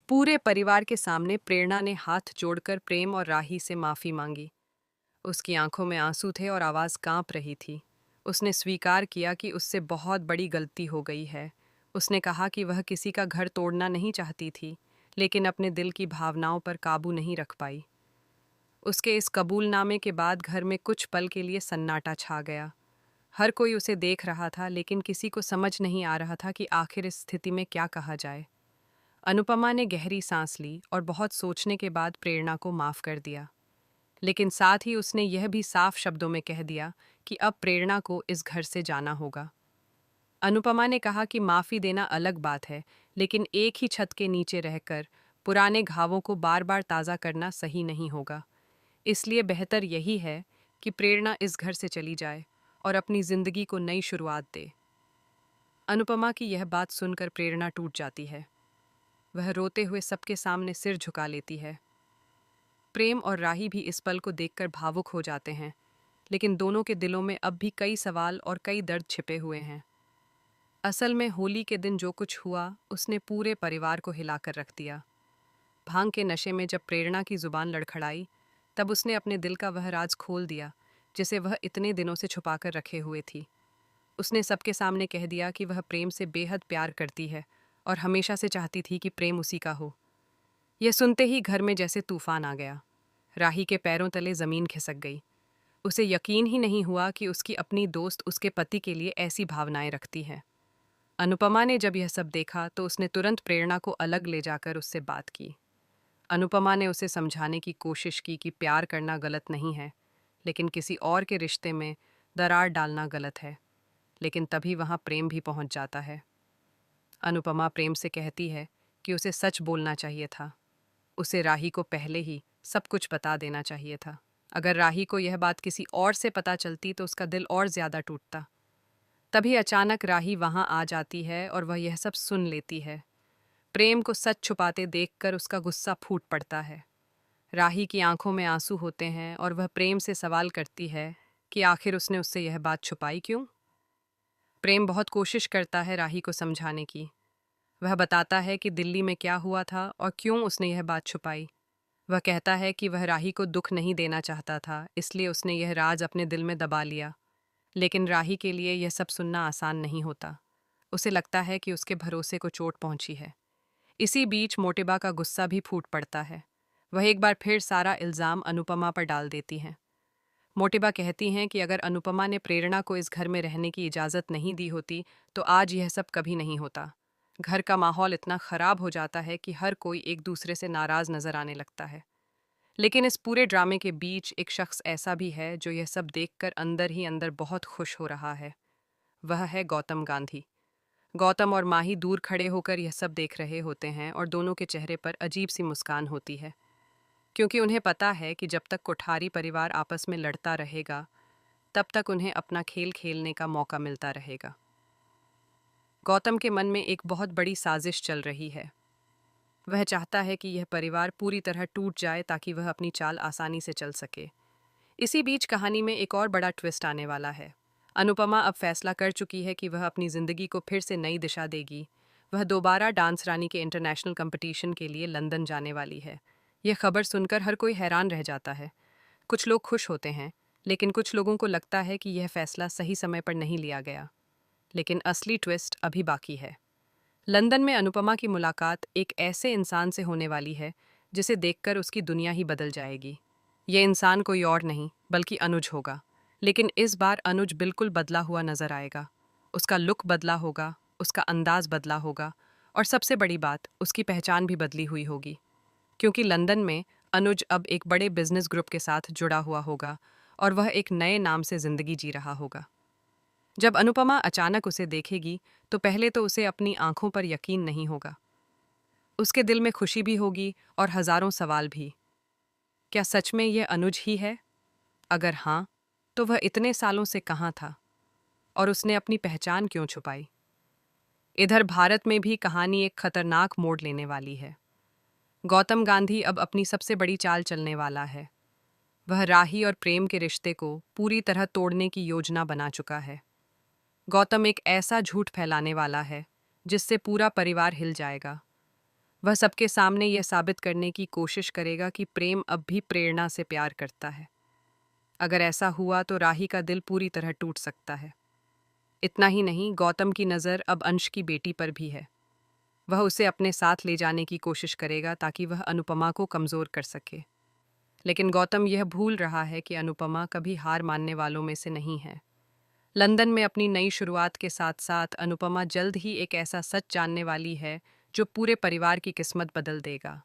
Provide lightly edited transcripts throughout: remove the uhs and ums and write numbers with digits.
पूरे परिवार के सामने प्रेरणा ने हाथ जोड़कर प्रेम और राही से माफी मांगी। उसकी आंखों में आंसू थे और आवाज कांप रही थी। उसने स्वीकार किया कि उससे बहुत बड़ी गलती हो गई है। उसने कहा कि वह किसी का घर तोड़ना नहीं चाहती थी, लेकिन अपने दिल की भावनाओं पर काबू नहीं रख पाई। उसके इस कबूलनामे के बाद घर में कुछ पल के लिए सन्नाटा छा गया। हर कोई उसे देख रहा था, लेकिन किसी को समझ नहीं आ रहा था कि आखिर इस स्थिति में क्या कहा जाए। अनुपमा ने गहरी सांस ली और बहुत सोचने के बाद प्रेरणा को माफ कर दिया। लेकिन साथ ही उसने यह भी साफ शब्दों में कह दिया कि अब प्रेरणा को इस घर से जाना होगा। अनुपमा ने कहा कि माफी देना अलग बात है, लेकिन एक ही छत के नीचे रहकर पुराने घावों को बार बार ताज़ा करना सही नहीं होगा। इसलिए बेहतर यही है कि प्रेरणा इस घर से चली जाए और अपनी जिंदगी को नई शुरुआत दे। अनुपमा की यह बात सुनकर प्रेरणा टूट जाती है। वह रोते हुए सबके सामने सिर झुका लेती है। प्रेम और राही भी इस पल को देखकर भावुक हो जाते हैं, लेकिन दोनों के दिलों में अब भी कई सवाल और कई दर्द छिपे हुए हैं। असल में होली के दिन जो कुछ हुआ, उसने पूरे परिवार को हिलाकर रख दिया। भांग के नशे में जब प्रेरणा की जुबान लड़खड़ाई, तब उसने अपने दिल का वह राज खोल दिया जिसे वह इतने दिनों से छुपाकर रखे हुए थी। उसने सबके सामने कह दिया कि वह प्रेम से बेहद प्यार करती है और हमेशा से चाहती थी कि प्रेम उसी का हो। यह सुनते ही घर में जैसे तूफान आ गया। राही के पैरों तले जमीन खिसक गई। उसे यकीन ही नहीं हुआ कि उसकी अपनी दोस्त उसके पति के लिए ऐसी भावनाएं रखती है। अनुपमा ने जब यह सब देखा तो उसने तुरंत प्रेरणा को अलग ले जाकर उससे बात की। अनुपमा ने उसे समझाने की कोशिश की कि प्यार करना गलत नहीं है, लेकिन किसी और के रिश्ते में दरार डालना गलत है। लेकिन तभी वहाँ प्रेम भी पहुँच जाता है। अनुपमा प्रेम से कहती है कि उसे सच बोलना चाहिए था। उसे राही को पहले ही सब कुछ बता देना चाहिए था। अगर राही को यह बात किसी और से पता चलती तो उसका दिल और ज्यादा टूटता। तभी अचानक राही वहां आ जाती है और वह यह सब सुन लेती है। प्रेम को सच छुपाते देखकर उसका गुस्सा फूट पड़ता है। राही की आंखों में आंसू होते हैं और वह प्रेम से सवाल करती है कि आखिर उसने उससे यह बात छुपाई क्यों। प्रेम बहुत कोशिश करता है राही को समझाने की। वह बताता है कि दिल्ली में क्या हुआ था और क्यों उसने यह बात छुपाई। वह कहता है कि वह राही को दुख नहीं देना चाहता था, इसलिए उसने यह राज अपने दिल में दबा लिया। लेकिन राही के लिए यह सब सुनना आसान नहीं होता। उसे लगता है कि उसके भरोसे को चोट पहुंची है। इसी बीच मोटिबा का गुस्सा भी फूट पड़ता है। वह एक बार फिर सारा इल्ज़ाम अनुपमा पर डाल देती हैं। मोटिबा कहती हैं कि अगर अनुपमा ने प्रेरणा को इस घर में रहने की इजाज़त नहीं दी होती तो आज यह सब कभी नहीं होता। घर का माहौल इतना ख़राब हो जाता है कि हर कोई एक दूसरे से नाराज़ नज़र आने लगता है। लेकिन इस पूरे ड्रामे के बीच एक शख्स ऐसा भी है जो यह सब देखकर अंदर ही अंदर बहुत खुश हो रहा है। वह है गौतम गांधी। गौतम और माही दूर खड़े होकर यह सब देख रहे होते हैं और दोनों के चेहरे पर अजीब सी मुस्कान होती है, क्योंकि उन्हें पता है कि जब तक कोठारी परिवार आपस में लड़ता रहेगा, तब तक उन्हें अपना खेल खेलने का मौका मिलता रहेगा। गौतम के मन में एक बहुत बड़ी साजिश चल रही है। वह चाहता है कि यह परिवार पूरी तरह टूट जाए ताकि वह अपनी चाल आसानी से चल सके। इसी बीच कहानी में एक और बड़ा ट्विस्ट आने वाला है। अनुपमा अब फैसला कर चुकी है कि वह अपनी ज़िंदगी को फिर से नई दिशा देगी। वह दोबारा डांस रानी के इंटरनेशनल कंपटीशन के लिए लंदन जाने वाली है। यह खबर सुनकर हर कोई हैरान रह जाता है। कुछ लोग खुश होते हैं, लेकिन कुछ लोगों को लगता है कि यह फैसला सही समय पर नहीं लिया गया। लेकिन असली ट्विस्ट अभी बाकी है। लंदन में अनुपमा की मुलाकात एक ऐसे इंसान से होने वाली है जिसे देखकर उसकी दुनिया ही बदल जाएगी। ये इंसान कोई और नहीं बल्कि अनुज होगा। लेकिन इस बार अनुज बिल्कुल बदला हुआ नजर आएगा। उसका लुक बदला होगा, उसका अंदाज बदला होगा और सबसे बड़ी बात, उसकी पहचान भी बदली हुई होगी। क्योंकि लंदन में अनुज अब एक बड़े बिजनेस ग्रुप के साथ जुड़ा हुआ होगा और वह एक नए नाम से जिंदगी जी रहा होगा। जब अनुपमा अचानक उसे देखेगी तो पहले तो उसे अपनी आंखों पर यकीन नहीं होगा। उसके दिल में खुशी भी होगी और हजारों सवाल भी। क्या सच में यह अनुज ही है? अगर हाँ, तो वह इतने सालों से कहाँ था और उसने अपनी पहचान क्यों छुपाई? इधर भारत में भी कहानी एक खतरनाक मोड़ लेने वाली है। गौतम गांधी अब अपनी सबसे बड़ी चाल चलने वाला है। वह राही और प्रेम के रिश्ते को पूरी तरह तोड़ने की योजना बना चुका है। गौतम एक ऐसा झूठ फैलाने वाला है जिससे पूरा परिवार हिल जाएगा। वह सबके सामने यह साबित करने की कोशिश करेगा कि प्रेम अब भी प्रेरणा से प्यार करता है। अगर ऐसा हुआ तो राही का दिल पूरी तरह टूट सकता है। इतना ही नहीं, गौतम की नज़र अब अंश की बेटी पर भी है। वह उसे अपने साथ ले जाने की कोशिश करेगा ताकि वह अनुपमा को कमज़ोर कर सके। लेकिन गौतम यह भूल रहा है कि अनुपमा कभी हार मानने वालों में से नहीं है। लंदन में अपनी नई शुरुआत के साथ साथ अनुपमा जल्द ही एक ऐसा सच जानने वाली है जो पूरे परिवार की किस्मत बदल देगा।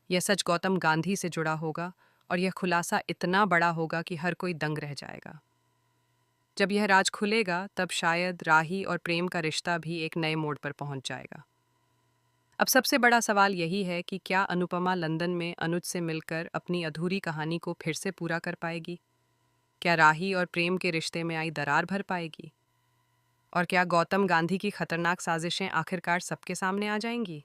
यह सच गौतम गांधी से जुड़ा होगा और यह खुलासा इतना बड़ा होगा कि हर कोई दंग रह जाएगा। जब यह राज खुलेगा तब शायद राही और प्रेम का रिश्ता भी एक नए मोड़ पर पहुंच जाएगा। अब सबसे बड़ा सवाल यही है कि क्या अनुपमा लंदन में अनुज से मिलकर अपनी अधूरी कहानी को फिर से पूरा कर पाएगी? क्या राही और प्रेम के रिश्ते में आई दरार भर पाएगी? और क्या गौतम गांधी की खतरनाक साजिशें आखिरकार सबके सामने आ जाएंगी?